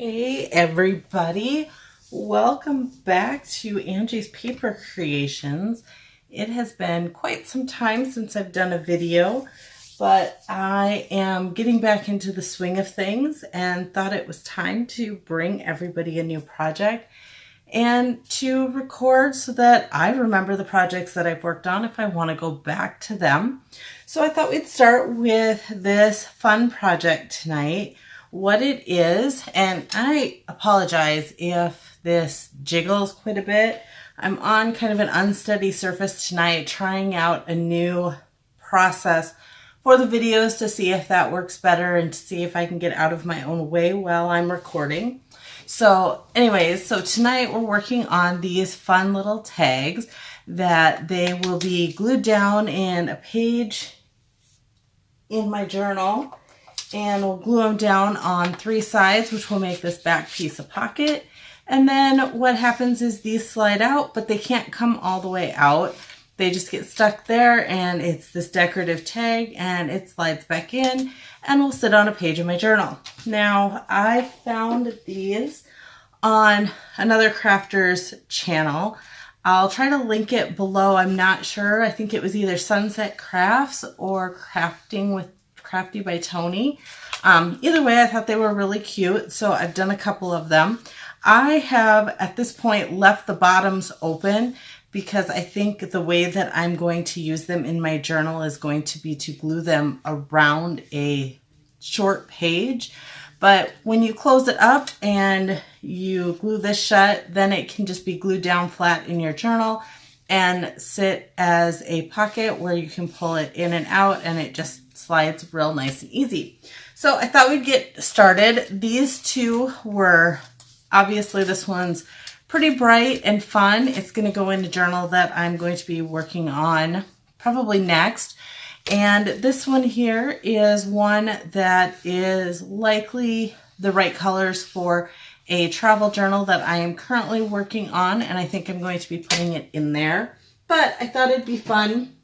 Hey everybody, welcome back to Angie's Paper Creations. It has been quite some time since I've done a video, but I am getting back into the swing of things and thought it was time to bring everybody a new project and to record so that I remember the projects that I've worked on if I want to go back to them. So I thought we'd start with this fun project tonight. What it is, and I apologize if this jiggles quite a bit. I'm on kind of an unsteady surface tonight, trying out a new process for the videos to see if that works better and to see if I can get out of my own way while I'm recording. So anyways, so tonight we're working on these fun little tags that they will be glued down in a page in my journal. And we'll glue them down on 3 sides, which will make this back piece a pocket. And then what happens is these slide out, but they can't come all the way out. They just get stuck there, and it's this decorative tag, and it slides back in and will sit on a page in my journal. Now, I found these on another crafter's channel. I'll try to link it below. I'm not sure. I think it was either Sunset Crafts or Crafting with Crafty by Tony. Either way, I thought they were really cute, so I've done a couple of them. I have, at this point, left the bottoms open because I think the way that I'm going to use them in my journal is going to be to glue them around a short page. But when you close it up and you glue this shut, then it can just be glued down flat in your journal and sit as a pocket where you can pull it in and out, and it just slides real nice and easy. So I thought we'd get started. These two were, obviously this one's pretty bright and fun. It's going to go in a journal that I'm going to be working on probably next. And this one here is one that is likely the right colors for a travel journal that I am currently working on, and I think I'm going to be putting it in there. But I thought it'd be fun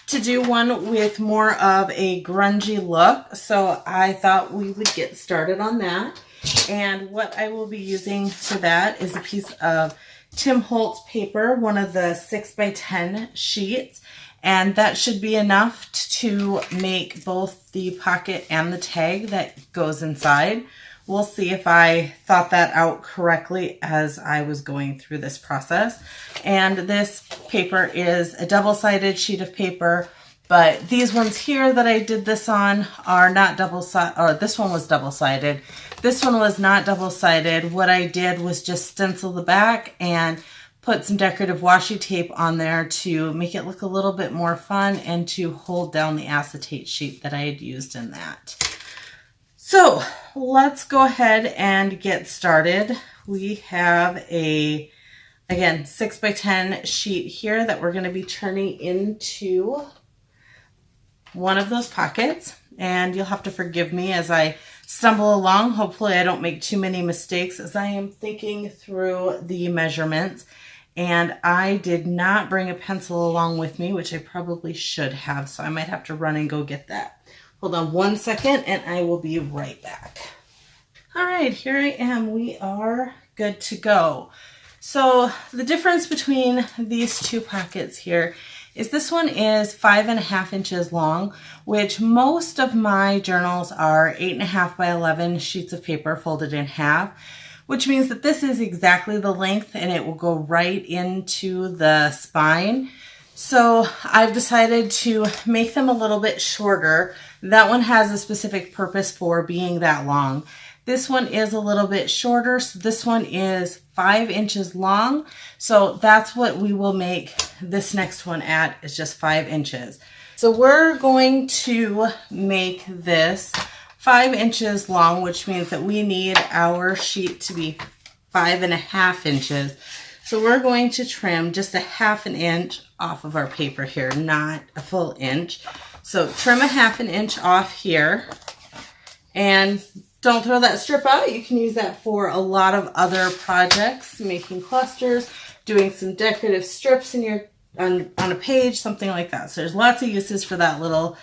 to do one with more of a grungy look, so I thought we would get started on that. And what I will be using for that is a piece of Tim Holtz paper, one of the 6x10 sheets, and that should be enough to make both the pocket and the tag that goes inside. We'll see if I thought that out correctly as I was going through this process. And this paper is a double-sided sheet of paper, but these ones here that I did this on are not double-sided, or this one was double-sided. This one was not double-sided. What I did was just stencil the back and put some decorative washi tape on there to make it look a little bit more fun and to hold down the acetate sheet that I had used in that. So let's go ahead and get started. We have a, again, 6x10 sheet here that we're going to be turning into one of those pockets. And you'll have to forgive me as I stumble along. Hopefully I don't make too many mistakes as I am thinking through the measurements. And I did not bring a pencil along with me, which I probably should have. So I might have to run and go get that. Hold on 1 second and I will be right back. All right, here I am. We are good to go. So the difference between these two pockets here is this one is 5.5 inches long, which most of my journals are 8.5 by 11 sheets of paper folded in half, which means that this is exactly the length and it will go right into the spine. So I've decided to make them a little bit shorter. That one has a specific purpose for being that long. This one is a little bit shorter. So this one is 5 inches long. So that's what we will make this next one at, is just 5 inches. So we're going to make this 5 inches long, which means that we need our sheet to be 5.5 inches. So we're going to trim just 1/2 inch off of our paper here, not a full inch. So trim 1/2 inch off here, and don't throw that strip out. You can use that for a lot of other projects, making clusters, doing some decorative strips in your on a page, something like that. So there's lots of uses for that little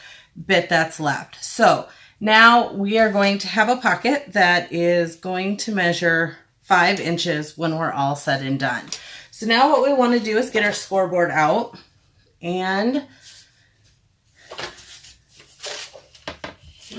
bit that's left. So Now we are going to have a pocket that is going to measure 5 inches when we're all said and done. So now what we want to do is get our scoreboard out, and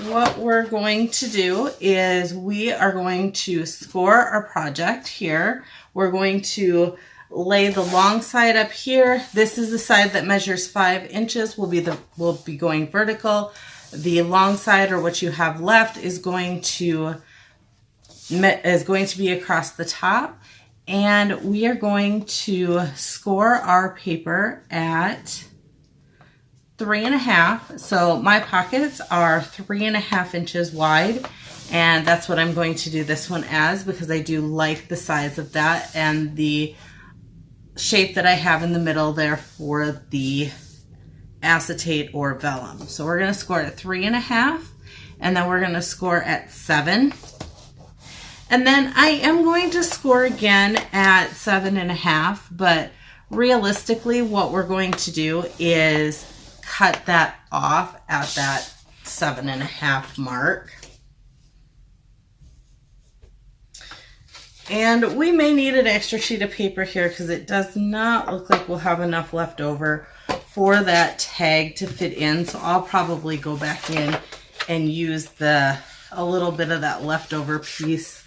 what we're going to do is we are going to score our project here. We're going to lay the long side up here. This is the side that measures 5 inches, will be going vertical. The long side, or what you have left, is going to be across the top, and we are going to score our paper at 3.5. So my pockets are 3.5 inches wide, and that's what I'm going to do this one as, because I do like the size of that and the shape that I have in the middle there for the acetate or vellum. So we're going to score at 3.5, and then we're going to score at 7. And then I am going to score again at 7.5, but realistically what we're going to do is cut that off at that 7.5 mark. And we may need an extra sheet of paper here because it does not look like we'll have enough left over for that tag to fit in. So I'll probably go back in and use a little bit of that leftover piece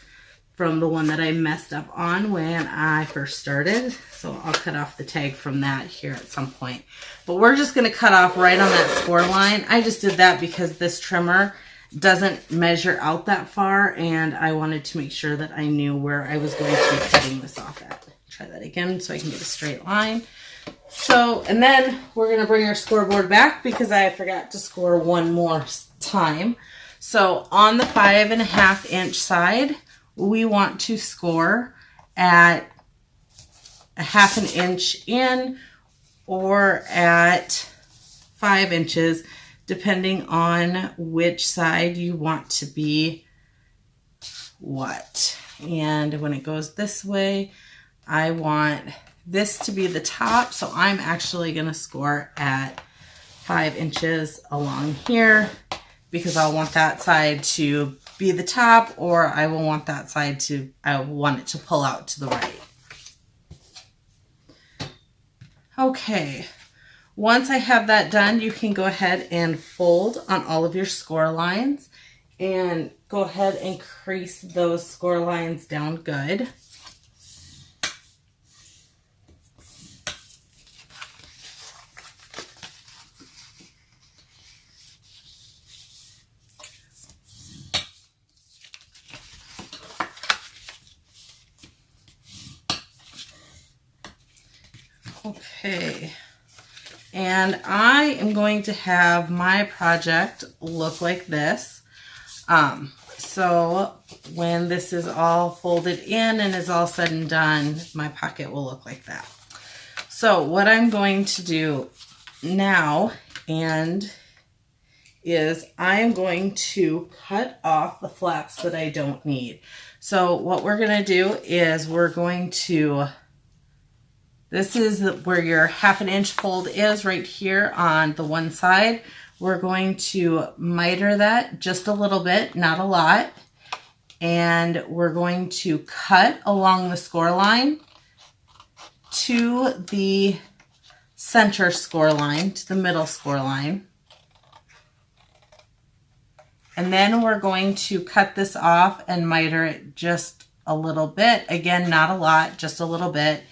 from the one that I messed up on when I first started. So I'll cut off the tag from that here at some point. But we're just going to cut off right on that score line. I just did that because this trimmer doesn't measure out that far, and I wanted to make sure that I knew where I was going to be cutting this off at. Try that again so I can get a straight line. So, and then we're going to bring our scoreboard back because I forgot to score one more time. So on the 5.5 inch side, we want to score at 1/2 inch in, or at 5 inches, depending on which side you want to be what. And when it goes this way, I want this to be the top, so I'm actually going to score at 5 inches along here, because I'll want that side to be the top, or I will want that side I want it to pull out to the right. Okay, once I have that done, you can go ahead and fold on all of your score lines and go ahead and crease those score lines down good. Okay, and I am going to have my project look like this. So when this is all folded in and is all said and done, my pocket will look like that. So what I'm going to do now is I'm going to cut off the flaps that I don't need. So what we're going to do is we're going to, this is where your 1/2 inch fold is, right here on the one side. We're going to miter that just a little bit, not a lot. And we're going to cut along the score line to the center score line, to the middle score line. And then we're going to cut this off and miter it just a little bit. Again, not a lot, just a little bit.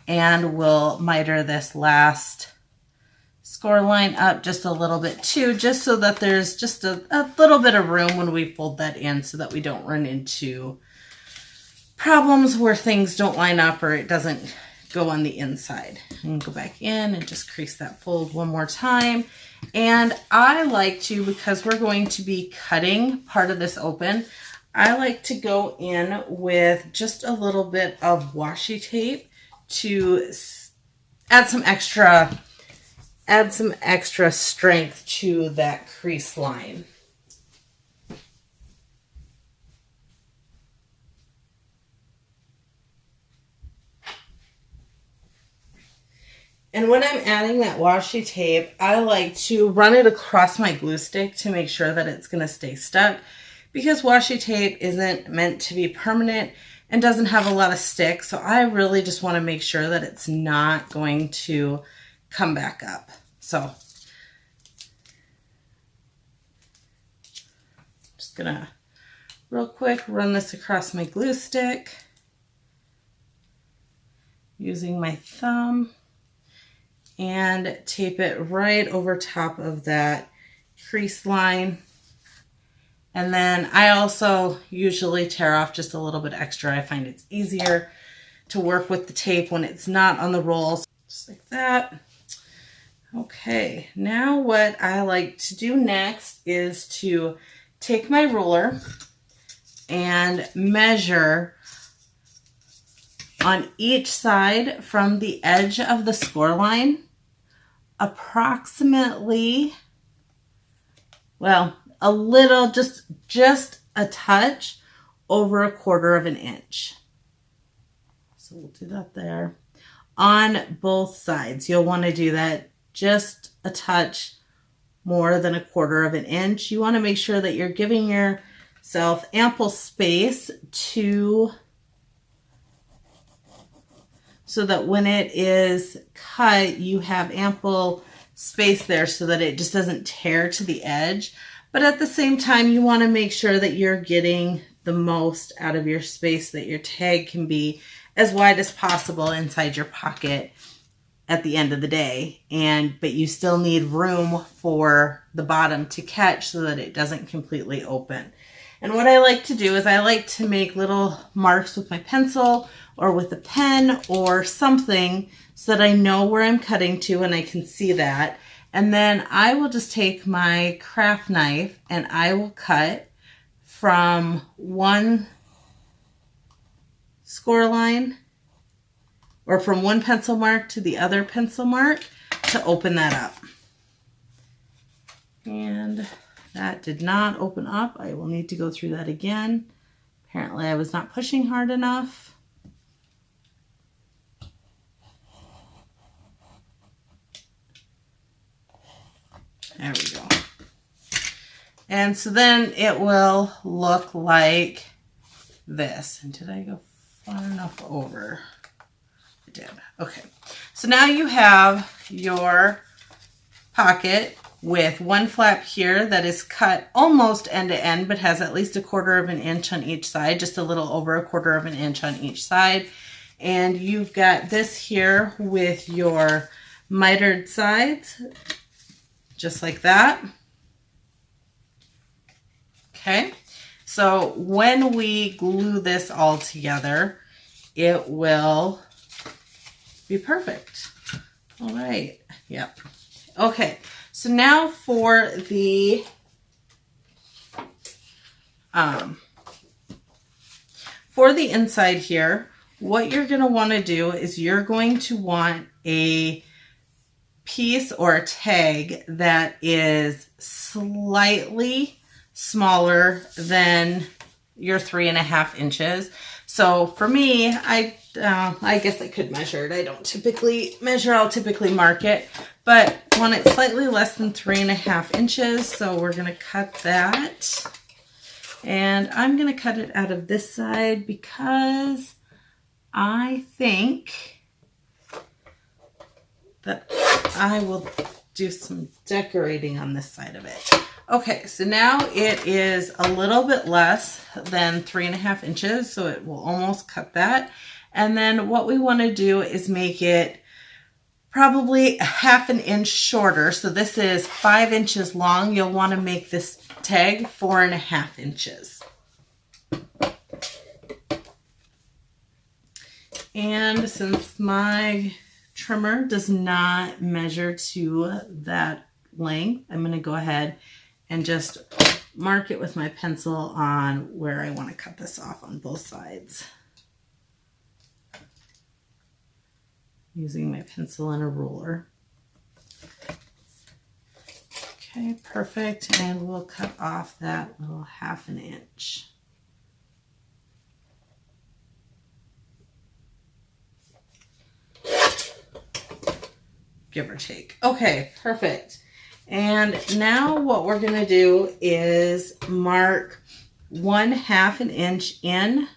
And we'll miter this last score line up just a little bit too, just so that there's just a little bit of room when we fold that in, so that we don't run into problems where things don't line up or it doesn't go on the inside. And go back in and just crease that fold one more time. And I like to, because we're going to be cutting part of this open, I like to go in with just a little bit of washi tape to add some extra strength to that crease line. And when I'm adding that washi tape, I like to run it across my glue stick to make sure that it's going to stay stuck, because washi tape isn't meant to be permanent and doesn't have a lot of stick. So I really just want to make sure that it's not going to come back up. So just gonna real quick run this across my glue stick using my thumb and tape it right over top of that crease line. And then I also usually tear off just a little bit extra. I find it's easier to work with the tape when it's not on the rolls, just like that. Okay, now what I like to do next is to take my ruler and measure on each side from the edge of the score line approximately, well, a little, just a touch over 1/4 of an inch. So we'll do that there. On both sides, you'll want to do that just a touch more than 1/4 of an inch. You want to make sure that you're giving yourself ample space so that when it is cut, you have ample space there so that it just doesn't tear to the edge. But at the same time, you want to make sure that you're getting the most out of your space, that your tag can be as wide as possible inside your pocket at the end of the day. But you still need room for the bottom to catch so that it doesn't completely open. And what I like to do is I like to make little marks with my pencil or with a pen or something so that I know where I'm cutting to and I can see that. And then I will just take my craft knife and I will cut from one score line or from one pencil mark to the other pencil mark to open that up. And that did not open up. I will need to go through that again. Apparently I was not pushing hard enough. There we go. And so then it will look like this. And did I go far enough over? I did. Okay. So now you have your pocket with one flap here that is cut almost end to end, but has at least 1/4 of an inch on each side, just a little over 1/4 of an inch on each side. And you've got this here with your mitered sides, just like that. Okay, so when we glue this all together, it will be perfect. All right, yep. Okay, so now for the inside here, what you're going to want to do is you're going to want a piece or a tag that is slightly smaller than your 3.5 inches. So for me, I guess I could measure it. I don't typically measure, I'll typically mark it, but I want it slightly less than 3.5 inches. So we're going to cut that. And I'm going to cut it out of this side because I think that I will do some decorating on this side of it. Okay, so now it is a little bit less than 3.5 inches, so it will almost cut that. And then what we want to do is make it probably 1/2 inch shorter. So this is 5 inches long. You'll want to make this tag 4.5 inches. And since my trimmer does not measure to that length, I'm going to go ahead and just mark it with my pencil on where I want to cut this off on both sides. Using my pencil and a ruler. Okay, perfect. And we'll cut off that little 1/2 inch. give or take. Okay, perfect. And now what we're going to do is mark 1/2 inch in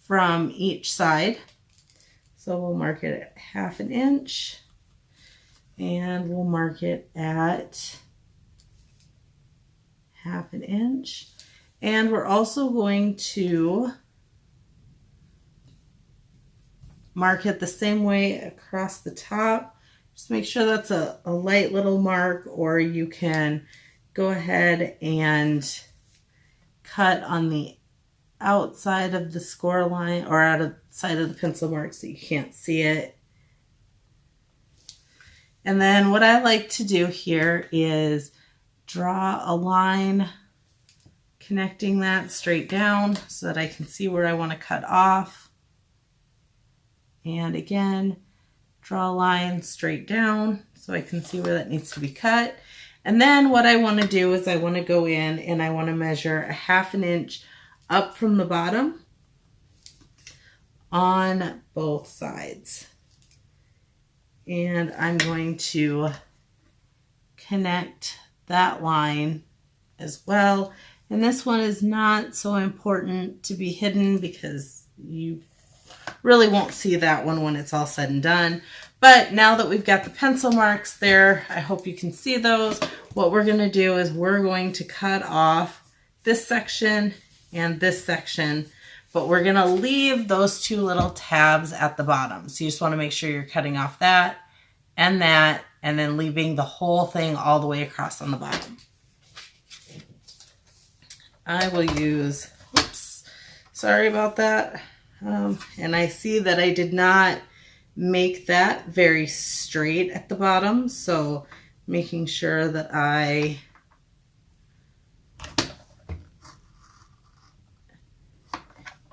from each side. So we'll mark it at 1/2 inch, and we'll mark it at 1/2 inch. And we're also going to mark it the same way across the top. Just make sure that's a light little mark, or you can go ahead and cut on the outside of the score line or outside of the pencil mark so you can't see it. And then what I like to do here is draw a line connecting that straight down so that I can see where I want to cut off. And again, draw a line straight down so I can see where that needs to be cut. And then what I want to do is I want to go in and I want to measure 1/2 inch up from the bottom on both sides. And I'm going to connect that line as well. And this one is not so important to be hidden because you really won't see that one when it's all said and done. But now that we've got the pencil marks there, I hope you can see those. What we're going to do is we're going to cut off this section and this section, but we're going to leave those two little tabs at the bottom. So you just want to make sure you're cutting off that, and then leaving the whole thing all the way across on the bottom. I will use, oops, sorry about that. And I see that I did not make that very straight at the bottom, so making sure that I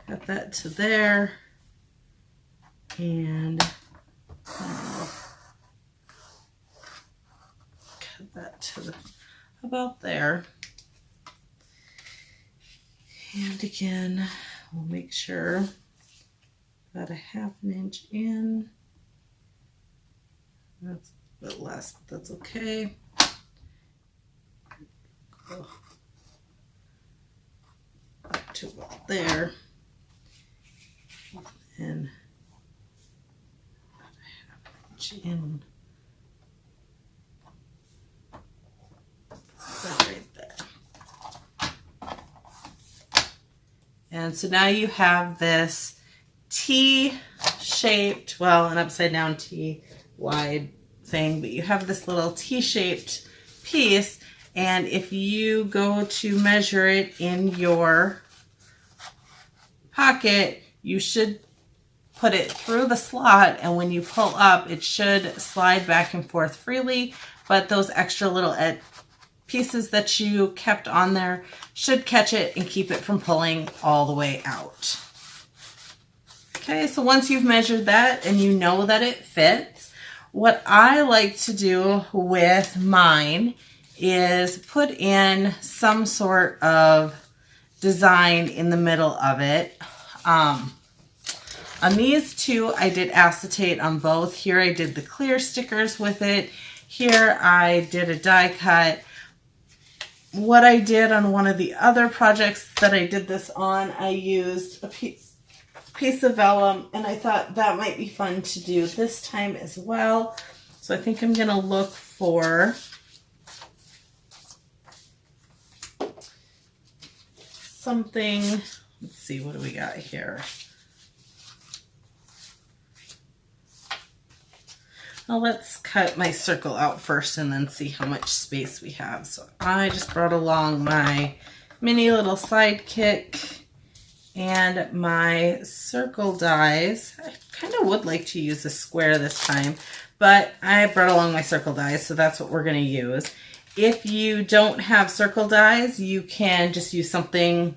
cut that to there, and cut that to about there. And again, we'll make sure about 1/2 inch in. That's a bit less, but that's okay. Go up to about there. And about 1/2 inch in. Right there. And so now you have this T-shaped, well, an upside down T wide thing, but you have this little T-shaped piece, and if you go to measure it in your pocket, you should put it through the slot, and when you pull up, it should slide back and forth freely, but those extra little pieces that you kept on there should catch it and keep it from pulling all the way out. Okay, so once you've measured that and you know that it fits, what I like to do with mine is put in some sort of design in the middle of it. On these two, I did acetate on both. Here I did the clear stickers with it. Here I did a die cut. What I did on one of the other projects that I did this on, I used a piece of vellum, and I thought that might be fun to do this time as well. So I think I'm going to look for something. Let's see, what do we got here? Well, let's cut my circle out first and then see how much space we have. So I just brought along my mini little sidekick and my circle dies. I kind of would like to use a square this time, but I brought along my circle dies, so that's what we're going to use. If you don't have circle dies, you can just use something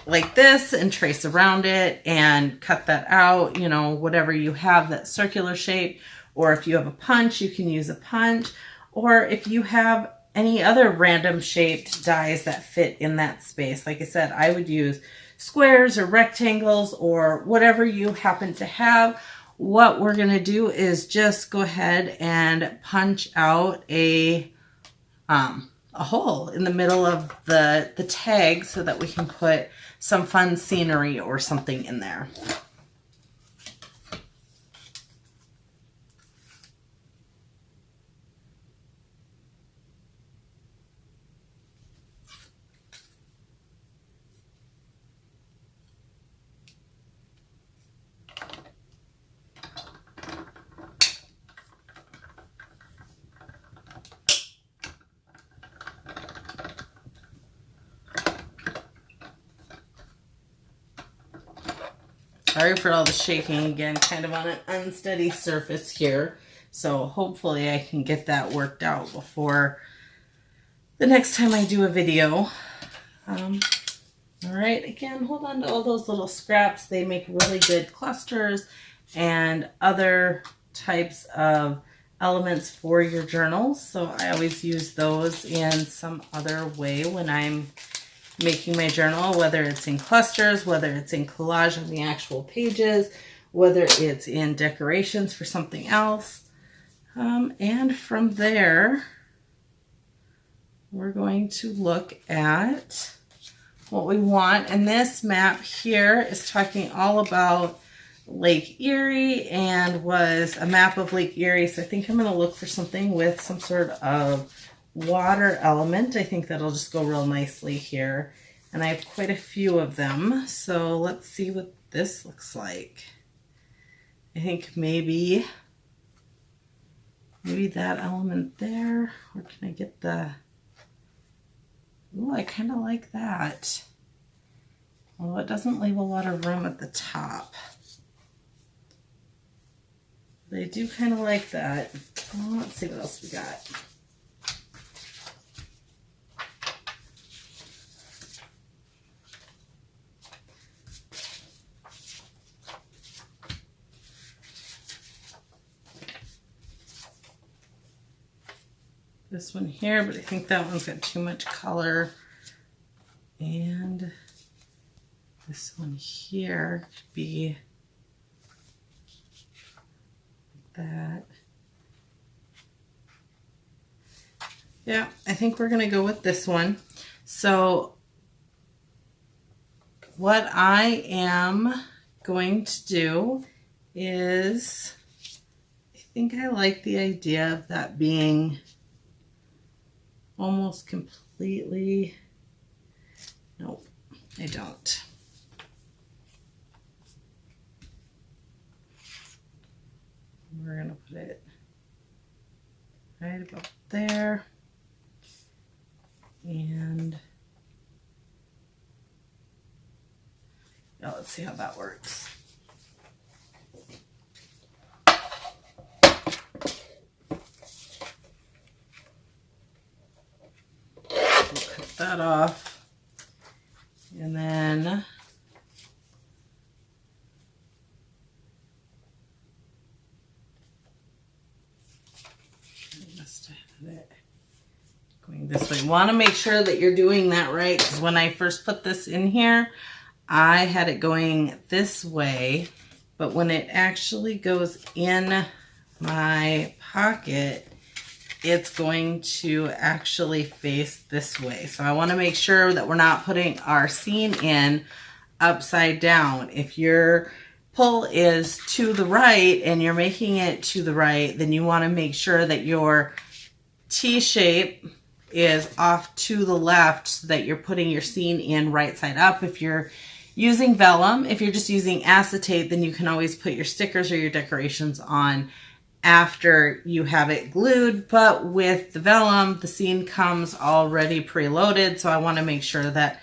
like this and trace around it and cut that out, you know, whatever you have, that circular shape. Or if you have a punch, you can use a punch. Or if you have any other random shaped dies that fit in that space. Like I said, I would use squares or rectangles or whatever you happen to have. what we're going to do is just go ahead and punch out a hole in the middle of the tag so that we can put some fun scenery or something in there. Sorry for all the shaking again, kind of on an unsteady surface here. So hopefully I can get that worked out before the next time I do a video. All right, again, hold on to all those little scraps. They make really good clusters and other types of elements for your journals. So I always use those in some other way when I'm making my journal, whether it's in clusters, whether it's in collage on the actual pages, whether it's in decorations for something else. And from there, we're going to look at what we want. And this map here is talking all about Lake Erie and was a map of Lake Erie. So I think I'm going to look for something with some sort of water element. I think that'll just go real nicely here. And I have quite a few of them. So let's see what this looks like. I think maybe that element there. Or can I get the... Ooh, I kind of like that. Well, it doesn't leave a lot of room at the top. But I do kind of like that. Well, let's see what else we got. This one here, but I think that one's got too much color. And this one here could be like that. Yeah, I think we're gonna go with this one. So what I am going to do is, I think I like the idea of that being almost completely, nope, I don't. We're gonna put it right about there. And yeah, let's see how that works. Cut that off. And then I must have had it going this way. You want to make sure that you're doing that right, because when I first put this in here, I had it going this way, but when it actually goes in my pocket, it's going to actually face this way. So I want to make sure that we're not putting our scene in upside down. If your pull is to the right and you're making it to the right, then you want to make sure that your T shape is off to the left so that you're putting your scene in right side up. If you're using vellum, if you're just using acetate, then you can always put your stickers or your decorations on after you have it glued. But with the vellum, the scene comes already preloaded, so I want to make sure that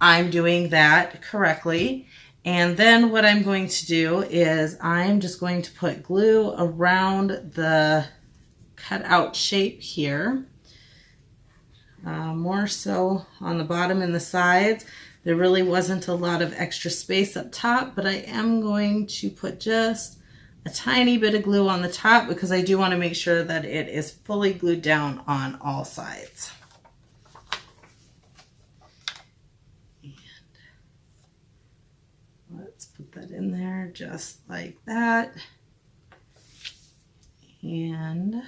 I'm doing that correctly. And then what I'm going to do is I'm just going to put glue around the cutout shape here, more so on the bottom and the sides. There really wasn't a lot of extra space up top, but I am going to put just a tiny bit of glue on the top because I do want to make sure that it is fully glued down on all sides. And let's put that in there just like that. And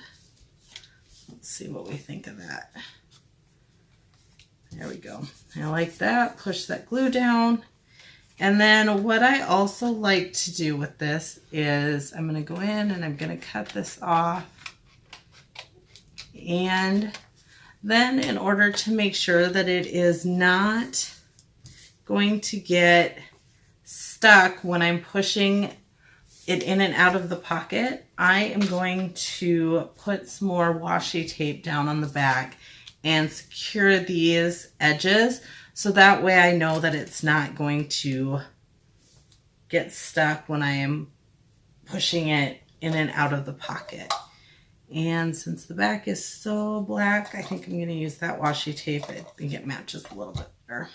let's see what we think of that. There we go. I like that. Push that glue down. And then what I also like to do with this is I'm going to go in and I'm going to cut this off. And then in order to make sure that it is not going to get stuck when I'm pushing it in and out of the pocket, I am going to put some more washi tape down on the back and secure these edges so that way I know that it's not going to get stuck when I am pushing it in and out of the pocket. And since the back is so black, I think I'm going to use that washi tape. I think it matches a little bit better.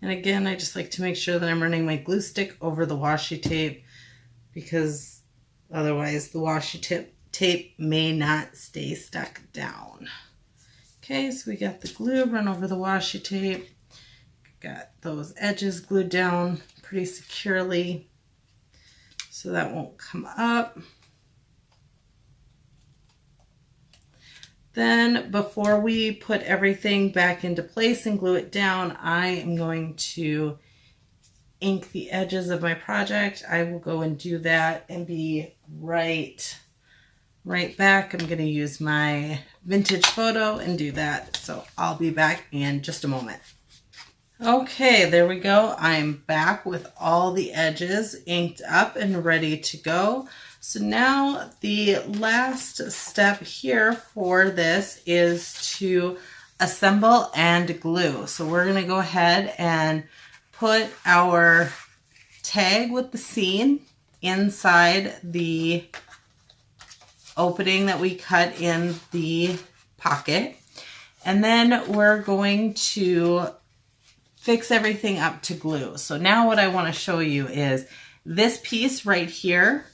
And again, I just like to make sure that I'm running my glue stick over the washi tape because otherwise the washi tape may not stay stuck down. Okay, so we got the glue run over the washi tape. Got those edges glued down pretty securely so that won't come up. Then before we put everything back into place and glue it down, I am going to ink the edges of my project. I will go and do that and be right back. I'm going to use my vintage photo and do that. So I'll be back in just a moment. Okay, there we go. I'm back with all the edges inked up and ready to go. So now the last step here for this is to assemble and glue. So we're going to go ahead and put our tag with the scene inside the opening that we cut in the pocket. And then we're going to fix everything up to glue. So now what I want to show you is this piece right here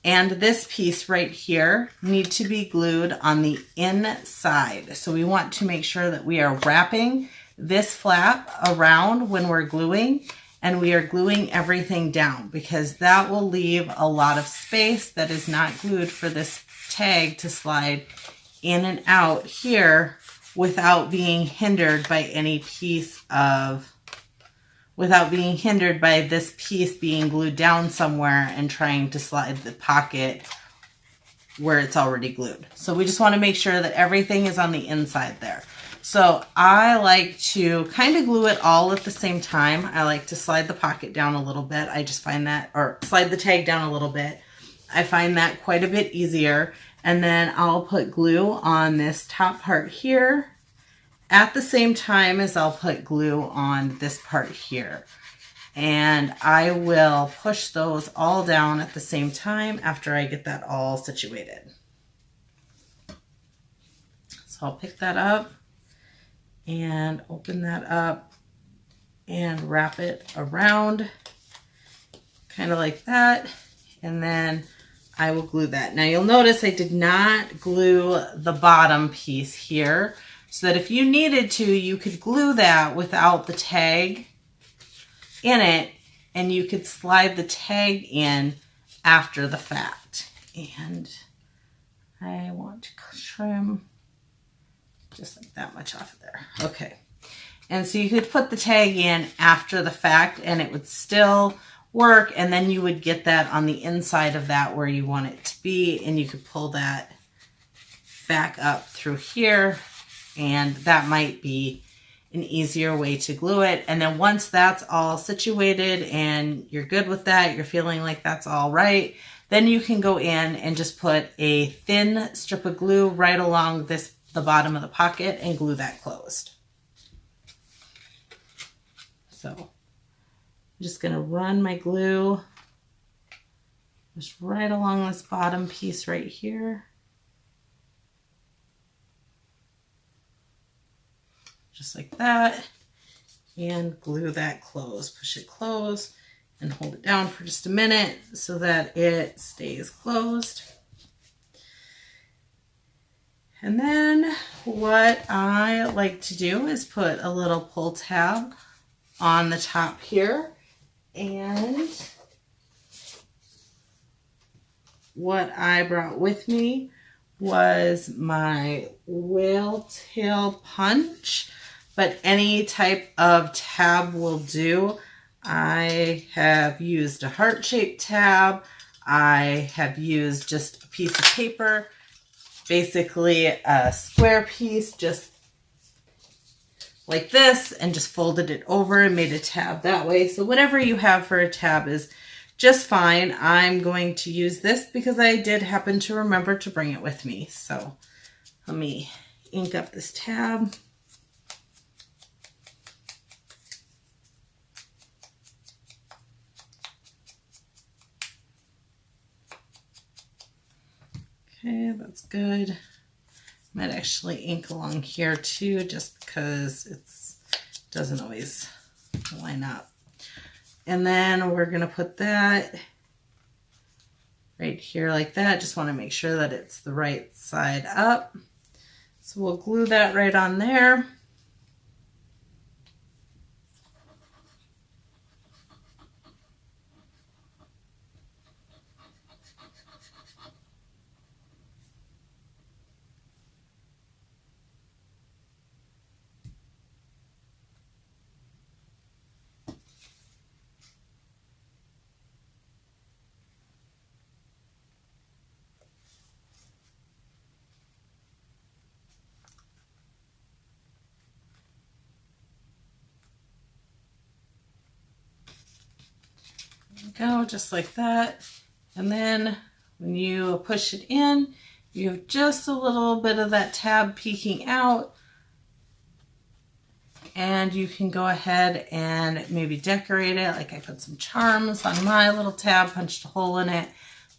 and this piece right here need to be glued on the inside. So we want to make sure that we are wrapping this flap around when we're gluing, and we are gluing everything down because that will leave a lot of space that is not glued for this tag to slide in and out here without being hindered by this piece being glued down somewhere and trying to slide the pocket where it's already glued. So we just want to make sure that everything is on the inside there. So I like to kind of glue it all at the same time. I like to slide the pocket down a little bit. I just find that, or slide the tag down a little bit. I find that quite a bit easier. And then I'll put glue on this top part here at the same time as I'll put glue on this part here. And I will push those all down at the same time after I get that all situated. So I'll pick that up and open that up and wrap it around kind of like that. And then I will glue that. Now you'll notice I did not glue the bottom piece here, so that if you needed to, you could glue that without the tag in it, and you could slide the tag in after the fact. And I want to trim just like that much off of there. Okay. And so you could put the tag in after the fact and it would still work, and then you would get that on the inside of that where you want it to be, and you could pull that back up through here, and that might be an easier way to glue it. And then once that's all situated and you're good with that, you're feeling like that's all right, then you can go in and just put a thin strip of glue right along this the bottom of the pocket and glue that closed. So I'm just going to run my glue just right along this bottom piece right here. Just like that. And glue that closed. Push it closed and hold it down for just a minute so that it stays closed. And then what I like to do is put a little pull tab on the top here. And what I brought with me was my whale tail punch, but any type of tab will do. I have used a heart-shaped tab. I have used just a piece of paper, basically a square piece, just like this, and just folded it over and made a tab that way. So whatever you have for a tab is just fine. I'm going to use this because I did happen to remember to bring it with me. So let me ink up this tab. Okay, that's good. Might actually ink along here too, just because it doesn't always line up. And then we're going to put that right here like that. Just want to make sure that it's the right side up. So we'll glue that right on there. Go just like that. And then when you push it in, you have just a little bit of that tab peeking out, and you can go ahead and maybe decorate it. Like I put some charms on my little tab, punched a hole in it,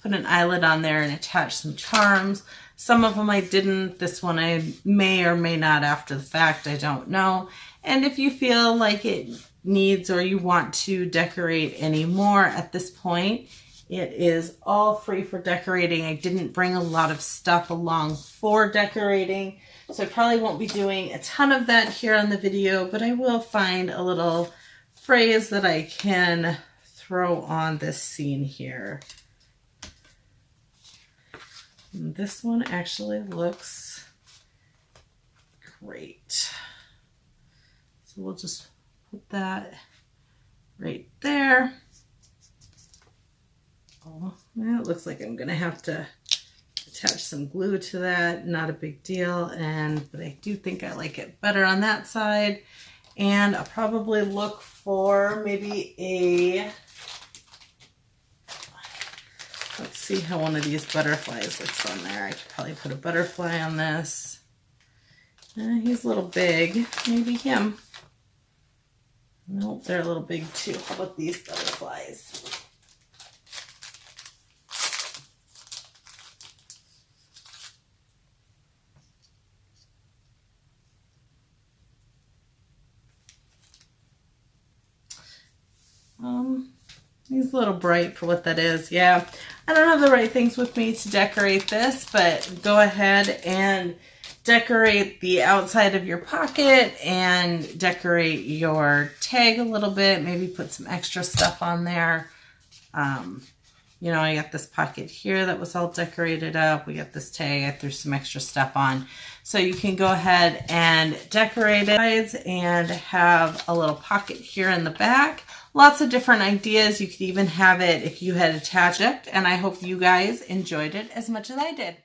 put an eyelet on there and attached some charms. Some of them I didn't. This one I may or may not after the fact. I don't know. And if you feel like it needs or you want to decorate any more at this point, it is all free for decorating. I didn't bring a lot of stuff along for decorating, so I probably won't be doing a ton of that here on the video, but I will find a little phrase that I can throw on this scene here. And this one actually looks great. So we'll just put that right there. Oh, well, it looks like I'm gonna have to attach some glue to that. Not a big deal, but I do think I like it better on that side. And I'll probably look for maybe let's see how one of these butterflies looks on there. I could probably put a butterfly on this. He's a little big, maybe him. Nope, they're a little big too. How about these butterflies? He's a little bright for what that is. Yeah, I don't have the right things with me to decorate this, but go ahead and decorate the outside of your pocket and decorate your tag a little bit. Maybe put some extra stuff on there. You know, I got this pocket here that was all decorated up. We got this tag. I threw some extra stuff on. So you can go ahead and decorate it and have a little pocket here in the back. Lots of different ideas. You could even have it if you had attached it. And I hope you guys enjoyed it as much as I did.